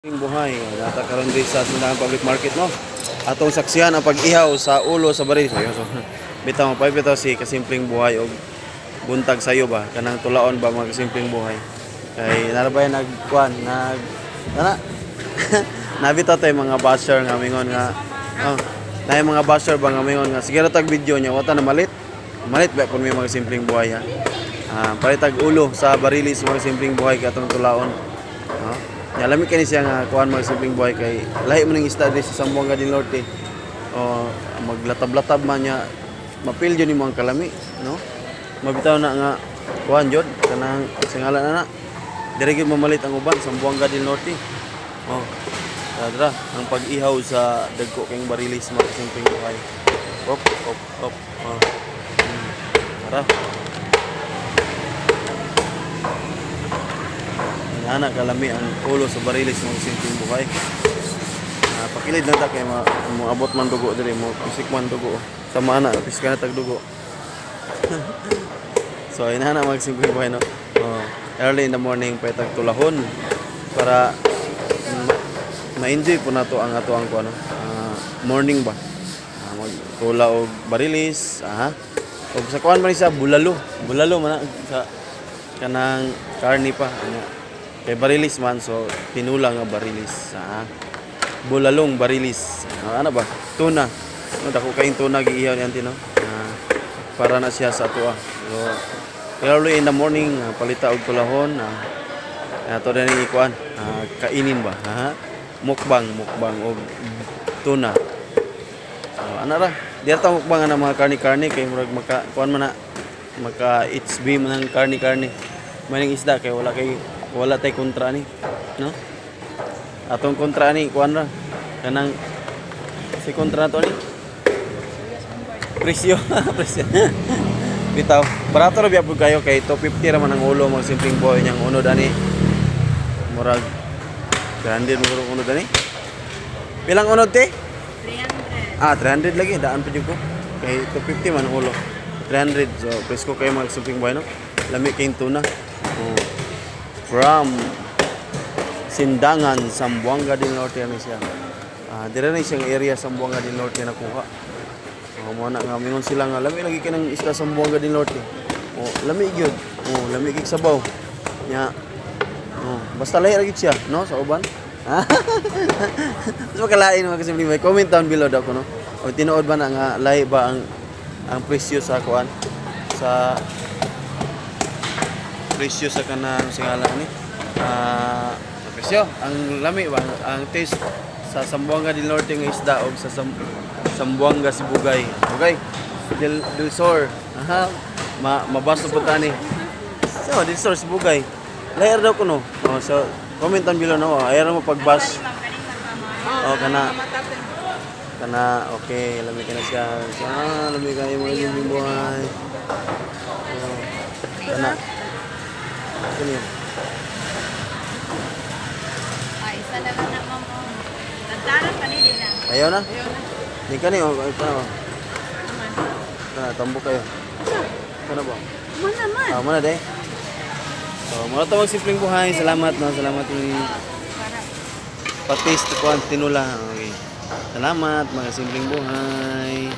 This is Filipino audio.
Buhay, nata karon diri sa Sindahan Public Market no. Atong saksihan ang pag-ihaw sa ulo sa baril. So, bitaw bitaw si kasimpleng buhay og buntag sayo ba kanang tulaon ba mga kasimpleng buhay. Kay narabay nagkuan ana nabitaw tay mga basher nga mingon nga nay mga basher ba nga mingon nga sige ra tag video nya wata na malit ba kun may mga simpleng buhay ha. Palitag ulo sa barilis mga simpleng buhay katong tulaon. Ya lami kani siya nga kuan mga simpleng buhay kay lahi man ning isda diri sa Zamboanga del Norte. Maglatab-latab man nya mapil jud nimo ang kalami, no? Mabitaw na nga kuan jud kanang singalan na diri gyud mamalit ang uban sa Zamboanga del Norte. Tara ang pag-ihaw sa dagko kayong barilis mga simpleng buhay. Op. Tara. Anak kalami ang ulo sa barilis mga simpleng buhay. Pakilid na ta kay mo abot man dugo diri mo pisik man dugo. Sama na piska na tag dugo. So inana mga simpleng buhay no. Early in the morning pa tag tulahon para ma-enjoy po nato ang ato ang kuno. Morning ba. Magtula og barilis, og sa kuan man siya bulalo man sa kanang karni pa kay barilis man so tinula nga barilis bulalong barilis ano ba tuna dako kayong tuna giihaw ni auntie no para na siya sa ato so early in the morning palita og tulahon ato na ni kuan kainin ba mukbang og tuna so ana ra diya ta mukbang na mga karni kay murag maka kuan man na maka HB man ang karni maning isda kay wala tay kontra ni no atong kontra ni kuan ra kanang si kontra to ni presyo bitaw barato ra biya pud kayo kay 250 ra man ang ulo mga simpleng buhay niyang unod ani murag 300 murag unod ani pilang unod te 300 300 lagi daan pa jud ko kay 250 man ang ulo 300 so presko kayo mga simpleng buhay no lami kayong tuna from Sindangan, Zamboanga del Norte ano siya. Dire na siyang area Zamboanga del Norte nakuha. Mo na nga mingon sila nga lami lagi kanang isda Zamboanga del Norte. Lami gyud. Lami gyud sabaw. Nya. Basta lahi ra gyud siya, no, sa uban. So kalain mga kasimpleng may comment down below daw ko no. O tinuod ba na nga lahi ba ang presyo sa kuan sa presyo sa kanang singalan ni presyo ang lami ba ang taste sa Zamboanga del Norte nga isda og sa Zamboanga Sibugay del Sur mabaso po tani so del Sur Sibugay layer daw ko no so comment down below no ayar mo pag-bash kana okay lami ka na siya lami kayo mga yung buhay kana ano yun? Isa lang na ma'am. Nagdaran pa nila na. Ayaw na? Hindi ka niyo. Tambok kayo. Ano ba? Mana. Mana day? So, mula ito magsimpleng buhay. Salamat no. Salamat yung patis, tinula. Okay. Salamat mga simpleng buhay.